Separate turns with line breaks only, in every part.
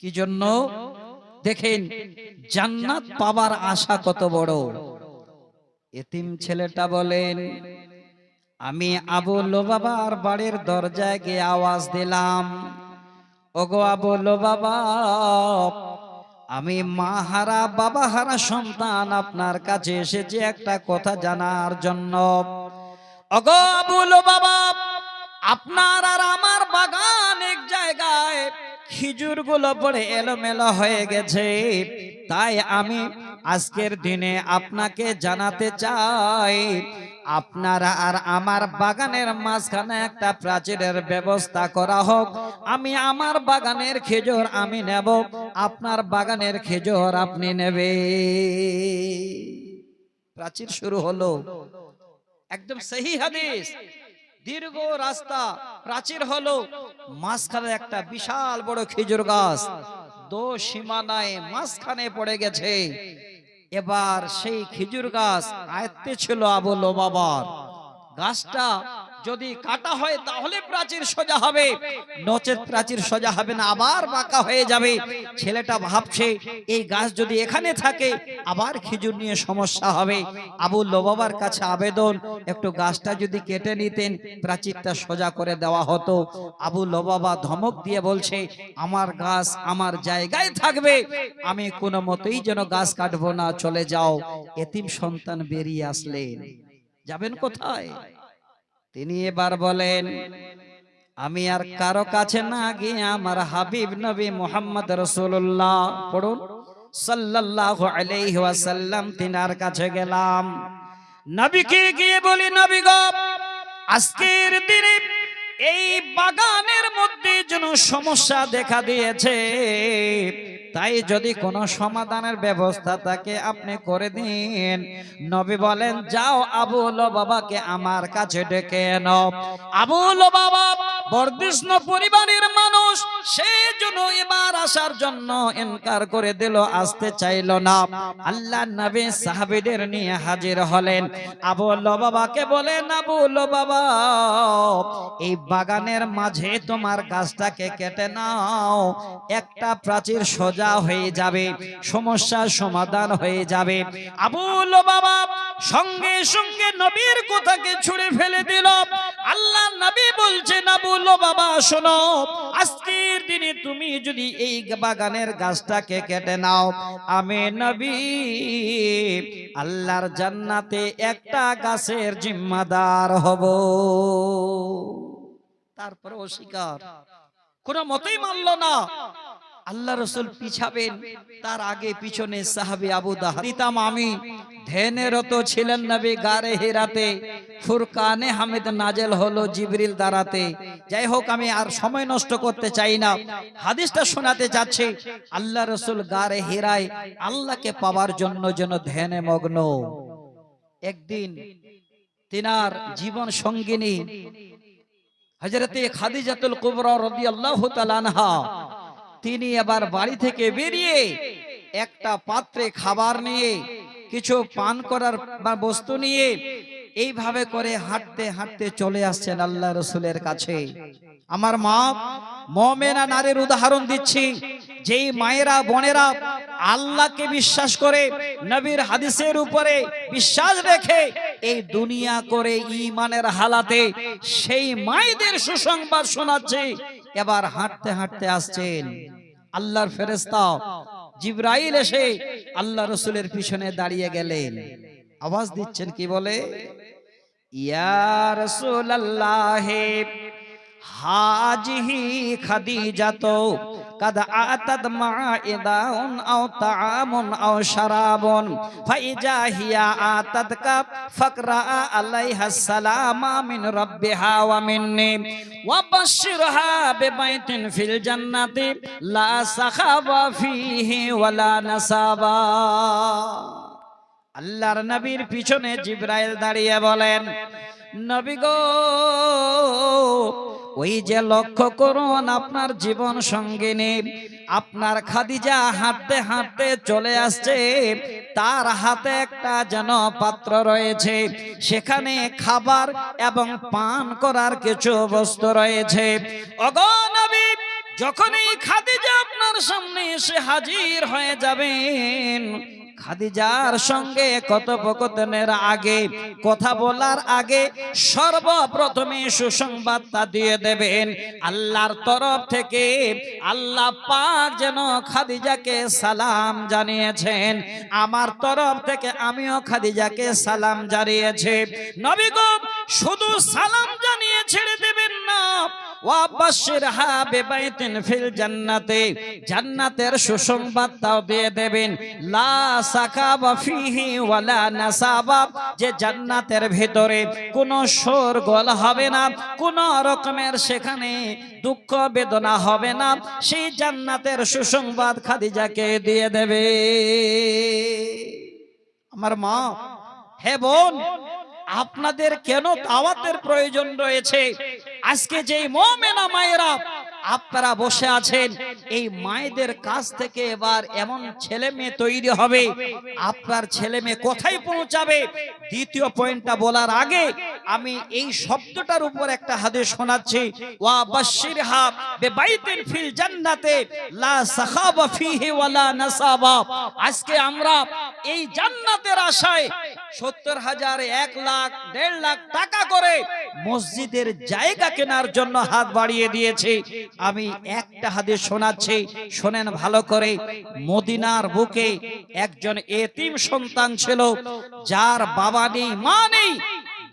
কি জন্য? দেখেন জান্নাত পাবার আশা কত বড়। এতিম ছেলেটা বলেন, আমি আবু লুবাবার বাড়ির দরজায় গিয়ে আওয়াজ দিলাম, ওগো আবু লুবাবা, আমি মা হারা বাবা হারা সন্তান আপনার কাছে এসেছি একটা কথা জানার জন্য। ওগো আবু লুবাবা, আপনার আর আমার বাগান এক জায়গায় খেজুর গুলো পড়ে এলোমেলো হয়ে গেছে, তাই আমি আজকের দিনে আপনাকে জানাতে চাই আপনারা আর আমার বাগানের মাঝখানে একটা প্রাচীরের ব্যবস্থা করা হোক। আমি আমার বাগানের খেজুর আমি নেব, আপনার বাগানের খেজুর আপনি নেবে। প্রাচীর শুরু হলো, একদম সহি হাদিস। দীর্ঘ রাস্তা, প্রাচীর হলো, মাঝখানে একটা বিশাল বড় খেজুর গাছ দো সীমানায় মাঝখানে পড়ে গেছে। এবার সেই খেজুর গাছ আয়ত্তে ছিল আবু লুবাবার। গাছটা যদি কাটা হয় তাহলে প্রাচীর সোজা হবে, নচেত প্রাচীর সোজা হবে না, আবার বাঁকা হয়ে যাবে। ছেলেটা ভাবছে এই গাছ যদি এখানে থাকে আবার খেজুর নিয়ে সমস্যা হবে। আবু লুবাবার কাছে আবেদন, একটু গাছটা যদি কেটে নিতেন প্রাচীরটা সোজা করে দেওয়া হতো। আবু লুবাবা ধমক দিয়ে বলছে, আমার গাছ আমার জায়গায় থাকবে, আমি কোনো মতেই যেন গাছ কাটবো না, চলে যাও। এতিম সন্তান বেরিয়ে আসলেন, যাবেন কোথায়? তিনি এবার বলেন, আমি আর কারো কাছে না গিয়ে আমার হাবিব নবী মুহাম্মদ রাসূলুল্লাহ পড়ুন সাল্লাল্লাহু আলাইহি ওয়াসাল্লাম তিনার কাছে গেলাম। নবীকে গিয়ে বলি, নবী গো, আজকের দিনে এই বাগানের মধ্যে যেন সমস্যা দেখা দিয়েছে, তাই যদি কোনো সমাধানের ব্যবস্থা থাকে আপনি করে দিন। নবী বলেন, যাও আবু লুবাবাকে আমার কাছে ডেকে এনো। আবু লুবাবা বর্ধিষ্ণু পরিবারের মানুষ, সেই জন্য এবার আসার জন্য ইনকার করে দিল, আসতে চাইল না। আল্লাহর নবী সাহাবীদের নিয়ে হাজির হলেন। আবু লুবাবাকে বলেন, আবু লুবাবা, এই বাগানের মাঝে তোমার গাছটাকে কেটে নাও, একটা প্রাচীর সোজা হয়ে যাবে, সমস্যার সমাধান হয়ে যাবে। আবু লুবাবা সঙ্গে সঙ্গে নবীর কথাকে ছুঁড়ে ফেলে দিল। আল্লাহ নবী বলছেন, আবু লুবাবা শোনো, আজকের দিনে তুমি যদি এই বাগানের গাছটাকে কেটে নাও, আমি নবী আল্লাহর জান্নাতে একটা গাছের জিম্মাদার হব। তারপরে অস্বীকার, কোনো মতেই মানল না। আল্লাহ রাসূল পিছাবেন, তার আগে পিছনে সাহাবী আবু দাহর দিতাম আমি। ধ্যানরত ছিলেন নবী গারে হিরাতে, ফুরকানে হামিদ নাজেল হলো জিবরিল দ্বারাতে। যাই হোক, আমি আর সময় নষ্ট করতে চাই না, হাদিসটা শোনাতে যাচ্ছি। আল্লাহ রাসূল গারে হিরায় আল্লাহকে পাওয়ার জন্য যেন ধ্যানে মগ্ন। একদিন তিনার জীবন সঙ্গিনী হযরতে খাদিজাতুল কুবরা রাদিয়াল্লাহু তাআলা আনহা, তিনি আবার বাড়ি থেকে বেরিয়ে একটা পাত্রে খাবার নিয়ে, কিছু পান করার বস্তু নিয়ে এইভাবে করে হাঁটতে হাঁটতে চলে আসছেন আল্লাহ রাসূলের কাছে। আমার মা মুমিনা নারীর উদাহরণ দিচ্ছি, যেই মায়েরা বোনেরা আল্লাহকে বিশ্বাস করে, নবীর হাদিসের উপরে বিশ্বাস রেখে এই দুনিয়া করে ঈমানের হালাতে সেই মায়েদের সুসংবাদ শোনাচ্ছে। এবার হাঁটতে হাঁটতে আসছেন, আল্লাহর ফেরেশতা জিবরাইল এসে আল্লাহ রাসূলের পিছনে দাঁড়িয়ে গেলেন। আওয়াজ দিচ্ছেন, কি বলে? ইয়া রাসূলুল্লাহ হাজিহি খাদিজাতু কাদ আতাদ মাইদাউন আও তাআমুন আও শারাবুন ফাইজা হিয়া আতাদকা ফাকরা আলাইহা সালামা মিন রাব্বিহা ওয়া মিন্নি ওয়া বাশশিরহা বিবাইতিন ফিল জান্নাতি লা সাখাবা ফিহি ওয়ালা নাসাবা। আল্লাহর নবীর পিছনে জিবরাইল দাঁড়িয়ে বলেন, নবী গো, ওই যে লক্ষ্য করুন আপনার জীবন সঙ্গিনী আপনার খাদিজা হাঁটতে হাঁটতে চলে আসছে, তার হাতে একটা যেন পাত্র রয়েছে, সেখানে খাবার এবং পান করার কিছু বস্তু রয়েছে। ওগো নবী, যখন এই খাদিজা আপনার সামনে এসে হাজির হয়ে যাবেন, খাদিজার সঙ্গে কথোপকথনের আগে, কথা বলার আগে সর্বপ্রথমে সুসংবাদটা দিয়ে দেবেন আল্লাহর তরফ থেকে। আল্লাহ পাক যেন খাদিজাকে সালাম জানিয়েছেন, আমার তরফ থেকে আমিও খাদিজাকে সালাম জানিয়েছি। নবী গো শুধু সালাম জানিয়ে ছেড়ে দেবেন না, ওয়াবাশশিরহা বিবাইতিন ফিল জান্নাতে, জান্নাতের সুসংবাদটাও দিয়ে দেবেন। লা সাকাবা ফিহি ওয়ালা নাসাবা, যে জান্নাতের ভিতরে কোনো শোরগোল হবে না, কোনো রকমের সেখানে দুঃখ বেদনা হবে না, সেই জান্নাতের সুসংবাদ খাদিজাকে দিয়ে দেবে। আমার মা, হে বোন, আপনাদের কেন দাওয়াতের প্রয়োজন রয়েছে? আজকে যেই মুমিনা মায়েরা আপনারা বসে আছেন, এই মায়েদের কাছ থেকে এবার এমন ছেলে মেয়ে তৈরি হবে, আপনার ছেলে মেয়ে কোথায় পৌঁছাবে? দ্বিতীয় পয়েন্টটা বলার আগে আমি এই শব্দটার উপর একটা হাদিস শোনাচ্ছি, ওয়া বাশশিরহা বিবাইতিন ফিল জান্নাতে লা সাখাবা ফিহি ওয়ালা নাসাবা। আজকে আমরা এই জান্নাতের আশায় 70,000, 1 লাখ, 1.5 লাখ টাকা করে মসজিদের জায়গা কেনার জন্য হাত বাড়িয়ে দিয়েছে। আমি একটা হাদিস শোনাচ্ছি, শোনেন ভালো করে। মদিনার বুকে একজন এতিম সন্তান ছিল, যার বাবা নেই, মা নেই।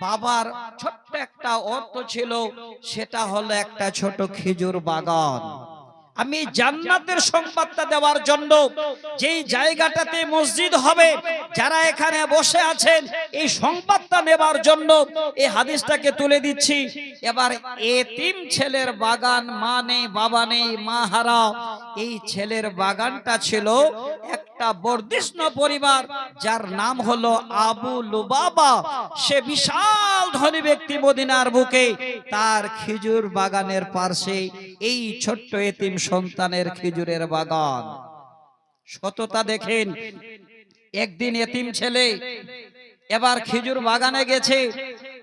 বাবার ছোট্ট একটা অর্থ ছিল, সেটা হলো একটা ছোট খেজুর বাগান। আমি জান্নাতের সংবাদটা দেওয়ার জন্য, যেই জায়গাটাতে মসজিদ হবে, যারা এখানে বসে আছেন এই সংবাদটা নেবার জন্য এই হাদিসটাকে তুলে দিচ্ছি। এবার এতিম ছেলের বাগান, মা নেই, বাবা নেই, মা হারা, এই ছেলের বাগানটা ছিল একটা বর্ধিষ্ণু পরিবার, যার নাম হলো আবু লুবাবা। সে বিশাল ধনী ব্যক্তি মদিনার বুকে, তার খেজুর বাগানের পাশে এই ছোট্ট এতিম সন্তানের খেজুরের বাগান। সততা দেখেন। একদিন এতিম ছেলে এবার খেজুর বাগানে গেছে,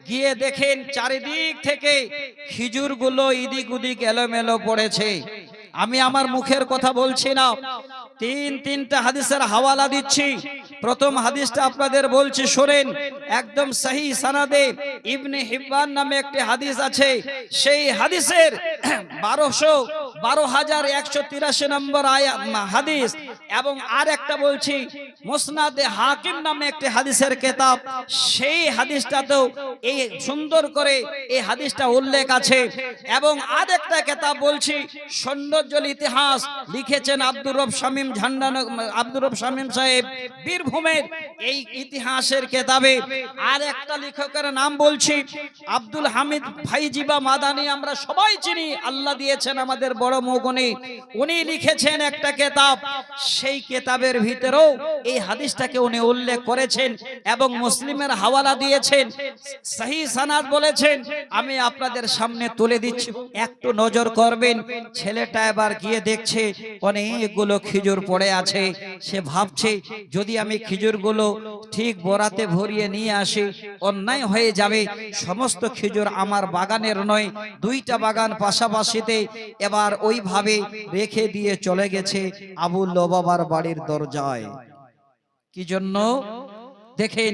গিয়ে দেখেন চারিদিক থেকে খেজুরগুলো ইদিক উদিক এলোমেলো পড়েছে। আমি আমার মুখের কথা বলছি না, তিনটা হাদিসের হাওয়ালা দিচ্ছি। প্রথম হাদিসটা আপনাদের বলছি, শোনেন, একদম সহি সনদে ইবনে হিব্বান নামে একটি হাদিস আছে। সেই হাদিসের 12,183 নম্বর হাদিস। এবং আর একটা বলছি, মুসনাদে হাকিম নামে একটি হাদিসের কিতাব, সেই হাদিসটাতেও এই সুন্দর করে এই হাদিসটা উল্লেখ আছে। এবং আর একটা কিতাব বলছি, সৌন্দর্যল ইতিহাস, লিখেছেন আব্দুর রব শামীম সাহেব, বীরভূমের। এই ইতিহাসের কিতাবে আর একটা লেখকের নাম বলছি, আব্দুল হামিদ ফাইজিবা মাদানী, আমরা সবাই চিনি, আল্লাহ দিয়েছেন আমাদের বড় মৌগনি। উনি লিখেছেন একটা কিতাব, সেই কিতাবের ভিতরেও এই হাদিসটাকে উনি উল্লেখ করেছেন এবং মুসলিমের হাওয়ালা দিয়েছেন, সহি সনদ বলেছেন। আমি আপনাদের সামনে তুলে দিচ্ছি, একটু নজর করবেন। ছেলেটা এবার গিয়ে দেখছে অনেকগুলো খেজুর পড়ে আছে। সে ভাবছে, যদি আমি খেজুরগুলো ঠিক বোরাতে ভরিয়ে নিয়ে আসি, অন্যায় হয়ে যাবে। সমস্ত খেজুর আমার বাগানের নয়, 2টা বাগান পাশাপাশিতে। এবার ওইভাবে রেখে দিয়ে চলে গেছে আবু লুবাবার বাড়ির দরজায়। কি জন্য? দেখেন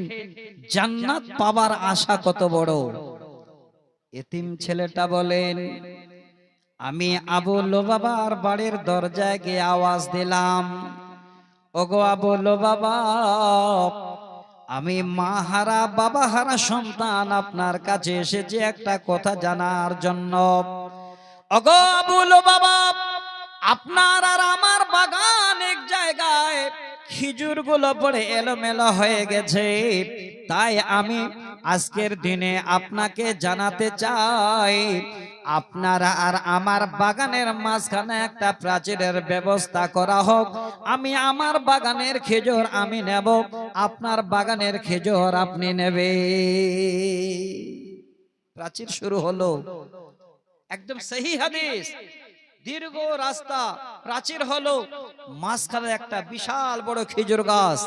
জান্নাত পাবার আশা কত বড়। এতিম ছেলেটা বলেন, আমি আবু লুবাবার বাড়ির দরজায় গিয়ে আওয়াজ দিলাম, ওগো আবু লুবাবা, আমি মা হারা বাবা হারা সন্তান আপনার কাছে এসেছি একটা কথা জানার জন্য। ওগো আবু লুবাবা, আপনার আর আমার বাগান এক জায়গায়, খেজুরগুলো পড়ে এলোমেলো হয়ে গেছে। তাই আমি আজকের দিনে আপনাকে জানাতে চাই, আপনারা আর আমার বাগানের মাঝখানে একটা প্রাচীরের ব্যবস্থা করা হোক। আমি আমার বাগানের খেজুর আমি নেব, আপনার বাগানের খেজুর আপনি নেবে। প্রাচীর শুরু হলো। একদম সহি হাদিস। দীর্ঘ রাস্তা, প্রাচীর হলো, মাঝখানে একটা বিশাল বড় খেজুর গাছ,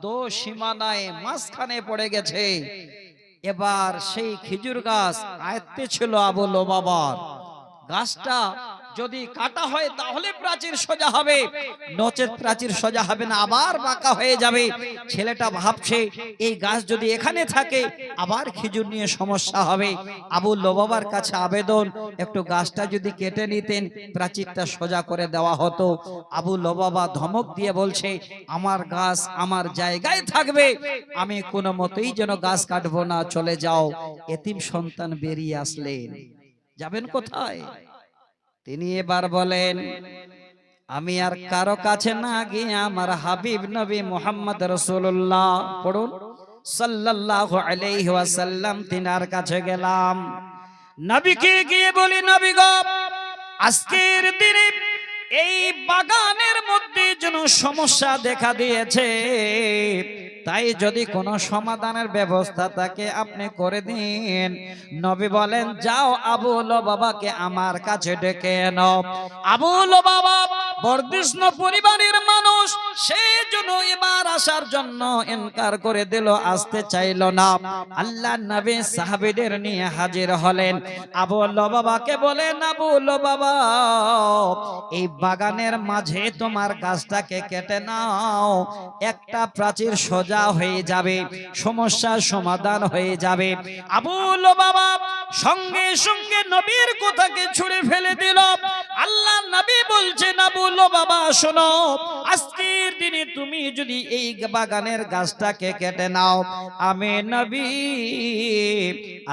দো সীমানায় মাঝখানে পড়ে গেছে। এবার সেই খেজুর গাছ আয়ত্তে ছিল আবু লুবাবার। গাছটা যদি কাটা হয় তাহলে প্রাচীর সোজা হবে, নচেত প্রাচীর সোজা হবে না, আবার বাঁকা হয়ে যাবে। ছেলেটা ভাবছে এই গাছ যদি এখানে থাকে আবার খেজুর নিয়ে সমস্যা হবে। আবু লবাবার কাছে আবেদন, একটু গাছটা যদি কেটে নিতেন প্রাচীরটা সোজা করে দেওয়া হতো। আবু লবাবা ধমক দিয়ে বলছে, আমার গাছ আমার জায়গায় থাকবে, আমি কোনো মতেই যেন গাছ কাটবো না, চলে যাও। এতিম সন্তান বেরিয়ে আসলেন, যাবেন কোথায়? তিনি এবার বলেন, আমি আর কারো কাছে না গিয়ে আমার হাবিব নবী মুহাম্মদ রাসূলুল্লাহ পড়ুন সাল্লাল্লাহু আলাইহি ওয়াসাল্লাম তিনার কাছে গেলাম। নবীকে গিয়ে বলি, নবী গো, আজকের দিনে এই বাগানের মধ্যে যেন সমস্যা দেখা দিয়েছে, তাই যদি কোনো সমাধানের ব্যবস্থা থাকে আপনি করে দিন। নবী বলেন, যাও আবু লবাবাকে আমার কাছে ডেকে এনো। আবু লবাবা বর্ধিষ্ণু পরিবারের মানুষ, সেই জন্য এবার আসার জন্য ইনকার করে দিল, আসতে চাইল না। আল্লাহ নবী সাহাবীদের নিয়ে হাজির হলেন। আবু লবাবাকে বলেন, আবু লবাবা, এই বাগানের মাঝে তোমার গাছটাকে কেটে নাও, একটা প্রাচীর সোজা হয়ে যাবে, সমস্যার সমাধান হয়ে যাবে। আবু লবাবা সঙ্গে সঙ্গে নবীর কথাকে ছুঁড়ে ফেলে দিল। আল্লাহ নবী বলছেন, আবু লবাবা শোনো, আজকের দিনে তুমি যদি এই বাগানের গাছটাকে কেটে নাও, আমি নবী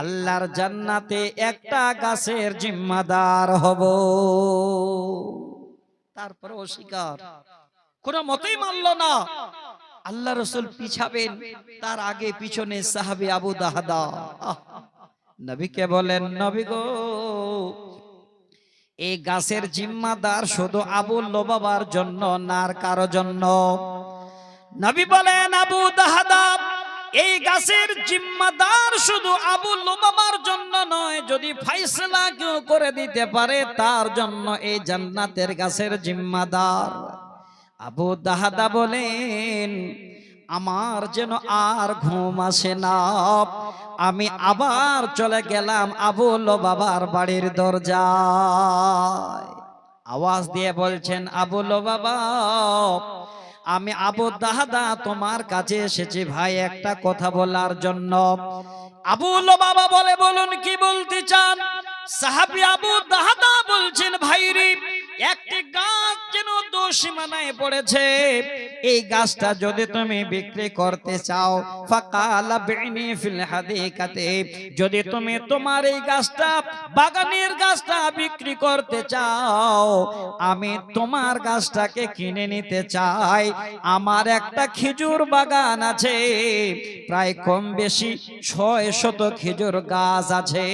আল্লাহর জান্নাতে একটা গাছের জিম্মাদার হব। তারপরে অস্বীকার, কোনো মতেই মানল না। আল্লাহ রাসূল পিছাবেন, তার আগে পিছনে সাহাবী আবু দাহদা নবীকে বলেন, নবী গো, এই গাছের জিম্মাদার শুধু আবু লবাবার জন্য না আর কারো জন্য? নবী বলেন, আবু দাহদা, এই গাছের জিম্মাদার শুধু আবু লবাবার জন্য নয়, যদি ফয়সালা কেউ করে দিতে পারে তার জন্য এই জান্নাতের গাছের জিম্মাদার। আবু দাহদা বলেন, আমার যেন আর ঘুম আসে না, আমি আবার চলে গেলাম আবু লবাবার বাড়ির দরজায়। আওয়াজ দিয়ে বলছেন, আবু লবাবা, আমি আবু দাহদা তোমার কাছে এসেছি ভাই একটা কথা বলার জন্য। আবু লবাবা বলে, বলুন কি বলতে চান? সাহাবী আবু দাহদা বলছেন, ভাইরি, একটি গাছ যেন দোষীমানায় পড়েছে, এই গাছটা যদি তুমি বিক্রি করতে চাও, ফাকালা বিনি ফিল হাদিকাতে, যদি তুমি তোমার এই গাছটা, বাগানের গাছটা বিক্রি করতে চাও, আমি তোমার গাছটাকে কিনে নিতে চাই। আমার একটা খেজুর বাগান আছে, প্রায় কম বেশি 600 খেজুর গাছ আছে,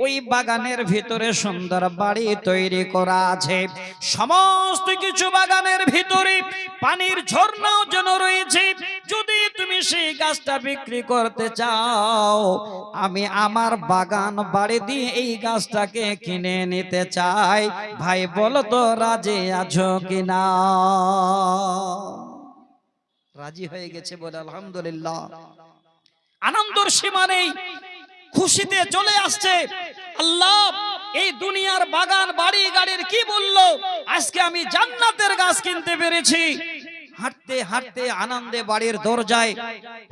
ওই বাগানের ভিতরে সুন্দর বাড়ি তৈরি করা আছে, সমস্ত কিছু বাগানের ভিতরে পানির ঝর্ণাও যেন রয়েছে। যদি তুমি সেই গাছটা বিক্রি করতে চাও, আমি আমার বাগান বাড়ি দিয়ে এই গাছটাকে কিনে নিতে চাই। ভাই বলো তো রাজি আছো কিনা? রাজি হয়ে গেছে বলে আলহামদুলিল্লাহ। আনন্দের সীমা নেই, খুশিতে চলে আসছে। আল্লাহ এই দুনিয়ার বাগান বাড়ি গাড়ির কি বললো, আজকে আমি জান্নাতের গাছ কিনতে পেরেছি। হাঁটতে হাঁটতে আনন্দে বাড়ির দরজায়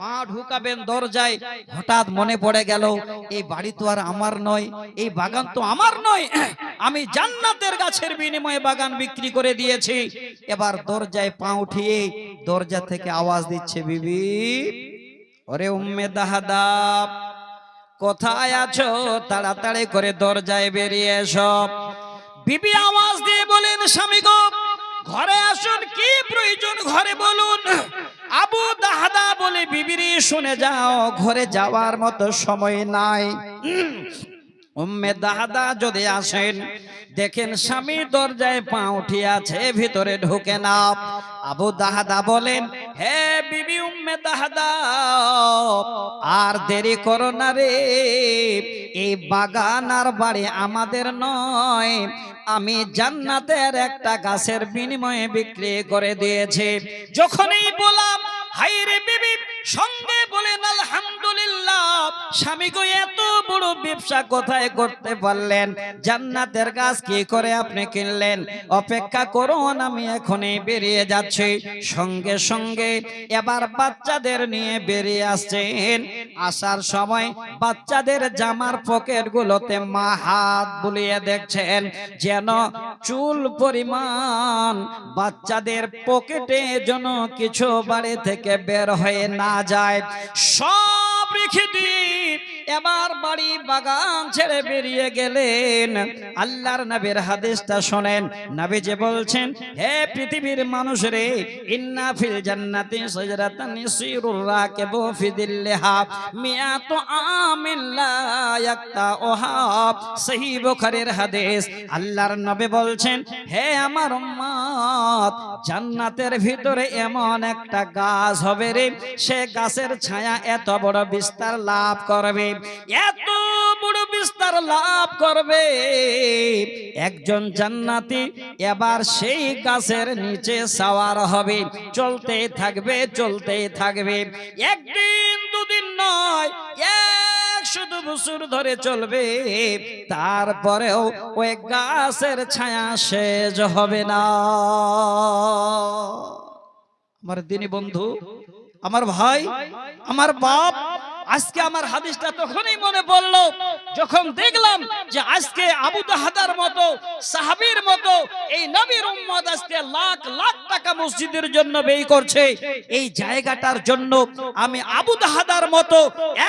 পা ঢুকাবেন, দরজায় হঠাৎ মনে পড়ে গেল, এই বাড়ি তো আর আমার নয়, এই বাগান তো আমার নয়, আমি জান্নাতের গাছের বিনিময়ে বাগান বিক্রি করে দিয়েছি। এবার দরজায় পা উঠিয়ে দরজা থেকে আওয়াজ দিচ্ছে, বিবি, ওরে উম্মে দাহদা, কোথায় আছো? তাড়াতাড়ি করে দরজায় বেরিয়ে এসো। বিবি আওয়াজ দিয়ে বলেন, স্বামী গো, ঘরে আসুন, কি প্রয়োজন ঘরে বলুন। আবু দাহদা বলে, বিবিরি শুনে যাও, ঘরে যাওয়ার মতো সময় নাই। উম্মে দাহদা যদি আসেন, দেখেন স্বামী দরজায় পা উঠিয়ে আছে, ভিতরে ঢুকে না। আবু দাহদা বলেন, হে বিবি উম্মে দাহদা, আর দেরি করো না রে, এই বাগান আর বাড়ি আমাদের নয়, আমি জান্নাতের একটা গাছের বিনিময়ে বিক্রি করে দিয়েছি। যখনই বললাম, হাই রে বিবি, সঙ্গে বলেন আলহামদুলিল্লাহ। স্বামী গো এত বড় ব্যবসা কোথায় করতে পারলেন? জান্নাতের গাছ কি করে আপনি কিনলেন? অপেক্ষা করুন, আমি এখনই বেরিয়ে যাচ্ছি। সঙ্গে সঙ্গে এবার বাচ্চাদের নিয়ে বেরিয়ে আসছেন। আসার সময় বাচ্চাদের জামার পকেট গুলোতে মা হাত বুলিয়ে দেখছেন যেন চুল পরিমাণ বাচ্চাদের পকেটে যেন কিছু বাড়ি থেকে বের হয়ে না যায়। সব রেখে দিয়ে এবার বাড়ি বাগান ছেড়ে বেরিয়ে গেলেন। আল্লাহর নবীর হাদিসটা শোনেন। নবী যে বলছেন, হে পৃথিবীর মানুষ রে, ইন্না ফিল জান্নাতি শাজারাতান ইয়াসিরুর রাকিবু ফি দিল্লিহা মিয়াতু আমিন লা ইয়াক্তাউহা। সহিহ বুখারীর হাদিস। আল্লাহর নবী বলছেন, হে আমার উম্মত, জান্নাতের ভিতরে এমন একটা গাছ হবে রে, সে গাছের ছায়া এত বড় বিস্তার লাভ করবে, এত বড় বিস্তার লাভ করবে। একজন জান্নাতি এবার সেই গাছের নিচে সাওয়ার হবে, চলতে থাকবে চলতে থাকবে। একদিন দুদিন নয়, 100 বছর ধরে চলবে, তারপরেও ওই গাছের ছায়া শেষ হবে না। আমার দিনী বন্ধু, আমার ভাই, আমার বাপ, আজকে আমার হাদিসটা তখনই মনে পড়লো যখন দেখলাম যে আজকে আবু দাহাদার মতো সাহাবীর মতো এই নবীর উম্মত আজকে লাখ লাখ টাকা মসজিদের জন্য ব্যয় করছে। এই জায়গাটার জন্য আমি আবু দাহাদার মতো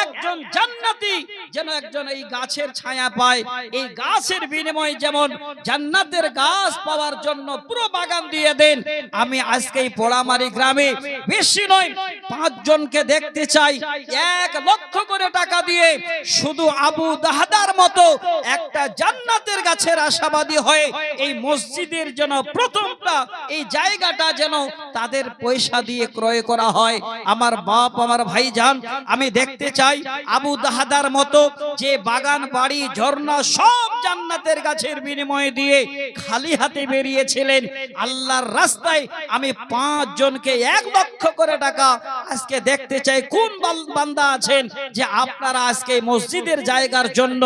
একজন জান্নাতি যেন একজন এই গাছের ছায়া পায়, এই গাছের বিনিময়ে যেমন জান্নাতের গাছ পাওয়ার জন্য পুরো বাগান দিয়ে দেন। আমি আজকে এই পোড়ামারি গ্রামে বেশি নয় 5 জনকে দেখতে চাই, 1 লক্ষ করে টাকা দিয়ে শুধু আবু দাহাদার মতো একটা জান্নাতের গাছের আশাবাদী হয়ে এই মসজিদের জন্য প্রথমটা এই জায়গাটা যেন তাদের পয়সা দিয়ে ক্রয় করা হয়। আমার বাপ, আমার ভাইজান, আমি দেখতে চাই আবু দাহাদার মতো যে বাগান বাড়ি ঝর্ণা সব জান্নাতের গাছের বিনিময়ে দিয়ে খালি হাতে বেরিয়েছিলেন আল্লাহর রাস্তায়, আমি 5 জনকে 1 লক্ষ করে টাকা আজকে দেখতে চাই। কোন বান্দা আছেন যে আপনারা আজকে মসজিদের জায়গার জন্য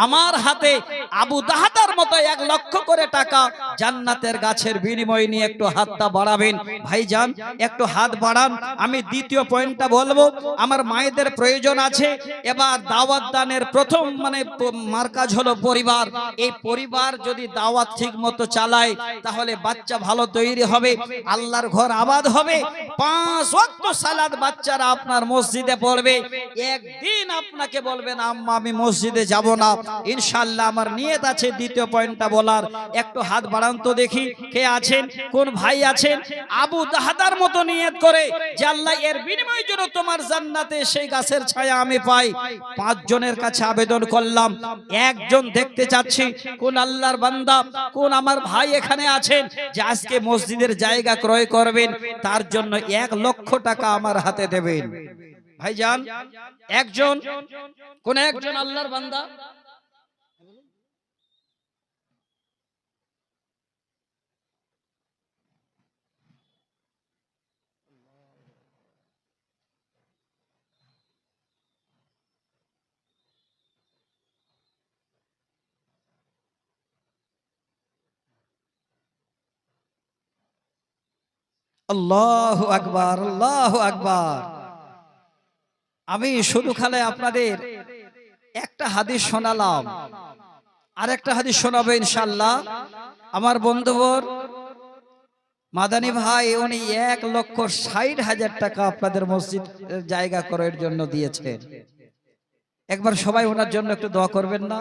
আমার হাতে আবু দাহাদার মতো 1 লক্ষ করে টাকা জান্নাতের গাছের বিনিময়ে নিয়ে একটু হাতটা বাড়াবেন? ভাইজান একটু হাত বাড়ান। আমি দ্বিতীয় পয়েন্টটা বলবো, আমার মায়েদের প্রয়োজন আছে। এবার দাওয়াত দানের প্রথম মার্কাজ হলো পরিবার। এই পরিবার যদি দাওয়াত ঠিক মতো চালায় তাহলে বাচ্চা ভালো তৈরি হবে, আল্লাহর ঘর আবাদ হবে। 5 ওয়াক্ত সালাত বাচ্চারা আপনার মসজিদে পড়বে। একদিন আপনাকে বলবেন আম্মা আমি মসজিদে যাব না। ইনশাআল্লাহ আমার নিয়ত আছে দ্বিতীয় পয়েন্টটা বলার। একটু হাত বাড়ান তো দেখি কে আছেন, কোন ভাই আছেন আবু দাহাদার মতো নিয়ত করে যে আল্লাহ এর বিনিময়ে যেন তোমার জান্নাতে সেই গাছের ছায়া আমি পাই। 5 জনের কাছে আবেদন করলাম, 1 জন দেখতে চাচ্ছি কোন আল্লাহর বান্দা, কোন আমার ভাই এখানে আছেন যে আজকে মসজিদের জায়গা ক্রয় করবেন, তার জন্য 1 লক্ষ টাকা আমার হাতে দেবেন। ভাইজান 1 জন, কোন 1 জন আল্লাহর বান্দা? আল্লাহু আকবার, আল্লাহু আকবার। আমি শুধু খালে আপনাদের একটা হাদিস শোনালাম, আর একটা হাদিস শোনাবো ইনশাআল্লাহ। আমার বন্ধুবর মাদানী ভাই উনি 1,60,000 টাকা আপনাদের মসজিদ জায়গা করার জন্য দিয়েছেন। একবার সবাই ওনার জন্য একটু দোয়া করবেন না?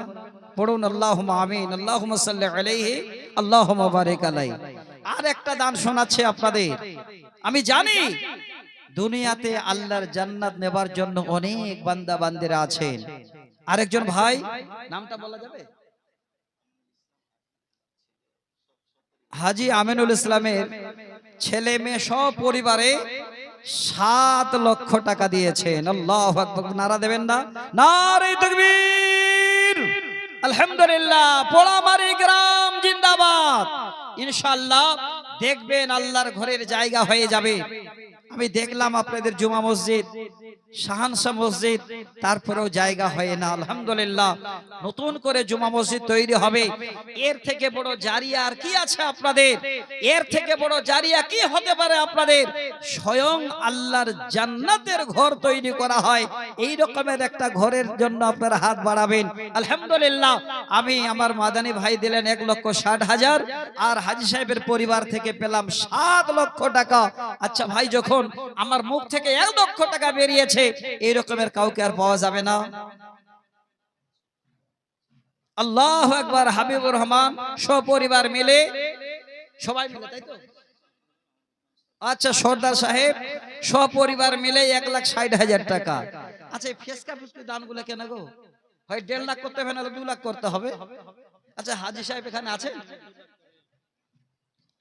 পড়ুন আল্লাহুম্মা আমিন, আল্লাহুম্মা সাল্লি আলাইহি, আল্লাহুম্মা বারিক আলাইহি। আর একটা দান শোনাচ্ছে আপনাদের। আমি জানি দুনিয়াতে আল্লাহর জান্নাত নেবার জন্য অনেক বান্দা বান্দিরা আছেন। আরেকজন ভাই, নামটা বলা যাবে? হাজী আমিনুল ইসলামের ছেলে মেয়ে সব পরিবারে 7 লক্ষ টাকা দিয়েছেন। আল্লাহু আকবার, নারা দেবেন না? নারে তাকবীর, আলহামদুলিল্লাহ। পোড়ামারি গ্রাম জিন্দাবাদ। ইনশাআল্লাহ দেখবেন আল্লাহর ঘরের জায়গা হয়ে যাবে। আমি দেখলাম আপনাদের জুমা মসজিদ, শাহানশা মসজিদ, তারপরেও জায়গা হয় না। আলহামদুলিল্লাহ, নতুন করে জুমা মসজিদ তৈরি হবে। এর থেকে বড় জারিয়া আর কি আছে আপনাদের? এর থেকে বড় জারিয়া কি হতে পারে আপনাদের? স্বয়ং আল্লাহর জান্নাতের ঘর তৈরি করা হয়, এই রকমের একটা ঘরের জন্য আপনারা হাত বাড়াবেন। আলহামদুলিল্লাহ, আমি আমার মাদানী ভাই দিলেন 1,60,000, আর হাজী সাহেবের পরিবার থেকে পেলাম 7 লক্ষ টাকা। আচ্ছা ভাই, যখন আমার মুখ থেকে 1 লক্ষ টাকা বেরিয়েছে, এই রকমের কাউকে আর পাওয়া যাবে না। আল্লাহু আকবার। হাবিবুর রহমান সপরিবার মিলে, সবাই মিলে, তাই তো? আচ্ছা, সর্দার সাহেব সপরিবার মিলে 1,60,000 টাকা। আচ্ছা, ফেসকা ফুসকি দানগুলো কেন গো? হয় 1.5 লাখ করতে হবে, না 2 লাখ করতে হবে। আচ্ছা, হাজী সাহেব এখানে আছেন?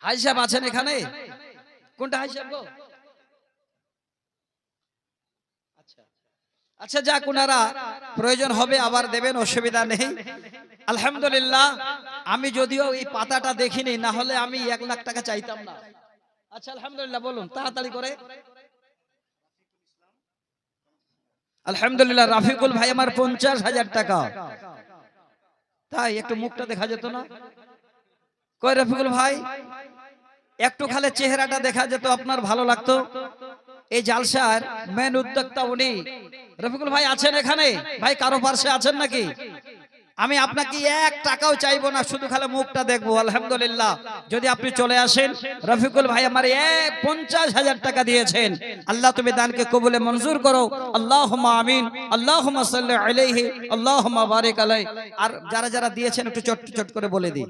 হাজী সাহেব আছেন এখানে? কোনটা হাজী সাহেব গো? আচ্ছা, যা কোনারা প্রয়োজন হবে আবার দেবেন, অসুবিধা নেই। আলহামদুলিল্লাহ, আমি যদিও এই পাতাটা দেখিনি, না হলে আমি 1 লাখ টাকা চাইতাম না। আচ্ছা আলহামদুলিল্লাহ, বলুন তাড়াতাড়ি করে। আলহামদুলিল্লাহ, রাফিকুল ভাই আমার 50,000 টাকা। তাই একটু মুখটা দেখা যেত না? কই রাফিকুল ভাই, একটু খালি চেহারাটা দেখা যেত, আপনার ভালো লাগতো। এই জালসার মেন উদ্যোক্তা উনি। রফিকুল ভাই আছেন এখানে? ভাই কারো পাশে আছেন নাকি? আমি আপনাকে 1 টাকাও চাইবো না, শুধু খালি মুখটা দেখবো। আলহামদুলিল্লাহ, যদি আপনি চলে আসেন। রফিকুল ভাই আমার 50,000 টাকা দিয়েছেন। আল্লাহ তুমি দানকে কবুলে মঞ্জুর করো। আল্লাহুম্মা আমিন। আল্লাহুম্মা সাল্লি আলাইহি, আল্লাহুম্মা বারিক আলাইহি। আর যারা যারা দিয়েছেন একটু চট চট করে বলে দিই।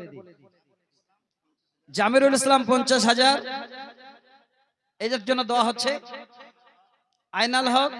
জামিরুল ইসলাম 50,000 এর জন্য দেওয়া হচ্ছে। আইনাল হক